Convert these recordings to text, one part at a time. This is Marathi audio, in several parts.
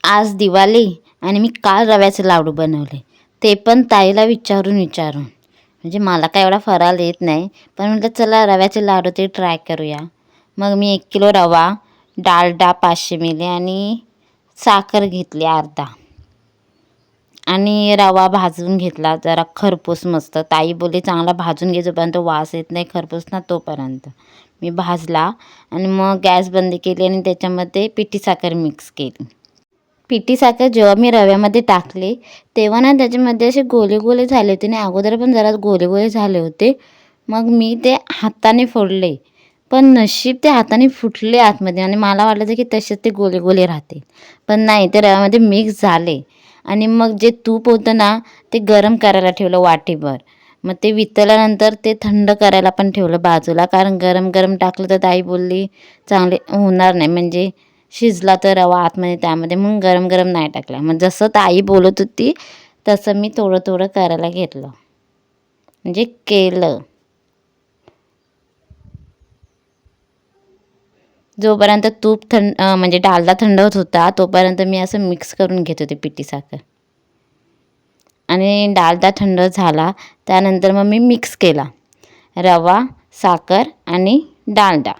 आज दिवाळी आणि मी काल रव्याचे लाडू बनवले, ते पण ताईला विचारून. म्हणजे मला काय एवढा फराळ येत नाही, पण म्हटलं चला रव्याचे लाडू ते ट्राय करूया. मग मी 1 किलो रवा, डालडा 500 मिली आणि साखर घेतली अर्धा आणि रवा भाजून घेतला जरा खरपूस मस्त. ताई बोलली चांगला भाजून घे जोपर्यंत वास येत नाही खरपूस ना तोपर्यंत. मी भाजला आणि मग गॅस बंद केली आणि त्याच्यामध्ये पिठी साखर मिक्स केली. पिठी साखर जेव्हा मी रव्यामध्ये टाकले तेव्हा ना त्याच्यामध्ये असे गोले झाले होते आणि अगोदर पण जरा गोले झाले होते. मग मी ते हाताने फोडले, पण नशीब ते हाताने फुटले आतमध्ये आणि मला वाटलं की तसेच ते गोले राहते, पण नाही ते रव्यामध्ये मिक्स झाले. आणि मग जे तूप होतं ना ते गरम करायला ठेवलं वाटीभर. मग ते वितळल्यानंतर ते थंड करायला पण ठेवलं बाजूला, कारण गरम टाकलं तर ताई बोलली चांगले होणार नाही, म्हणजे शिजला तर रवा आतमध्ये त्यामध्ये, म्हणून गरम नाही टाकला. मग जसं ताई बोलत होती तसं मी थोडं करायला घेतलं, म्हणजे केलं. जोपर्यंत तूप म्हणजे डालडा थंड होत होता तोपर्यंत मी असं मिक्स करून घेत होते पिठी साखर. आणि डालडा थंड झाला त्यानंतर मग मी मिक्स केला रवा, साखर आणि डालडा.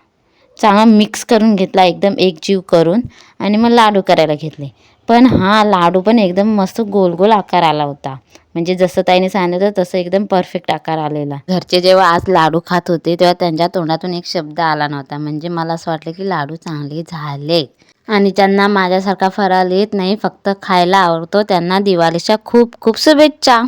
चांगला मिक्स करून घेतला एकदम एकजीव करून आणि मग लाडू करायला घेतले. पण हा लाडू पण एकदम मस्त गोल आकार आला होता, म्हणजे जसं ताईने सांगितलं होतं तसं एकदम परफेक्ट आकार आलेला. घरचे जेव्हा आज लाडू खात होते तेव्हा त्यांच्या तोंडातून एक शब्द आला नव्हता, म्हणजे मला असं वाटलं की लाडू चांगले झाले. आणि ज्यांना माझ्यासारखा फराळ येत नाही फक्त खायला आवडतो त्यांना दिवाळीच्या खूप शुभेच्छा.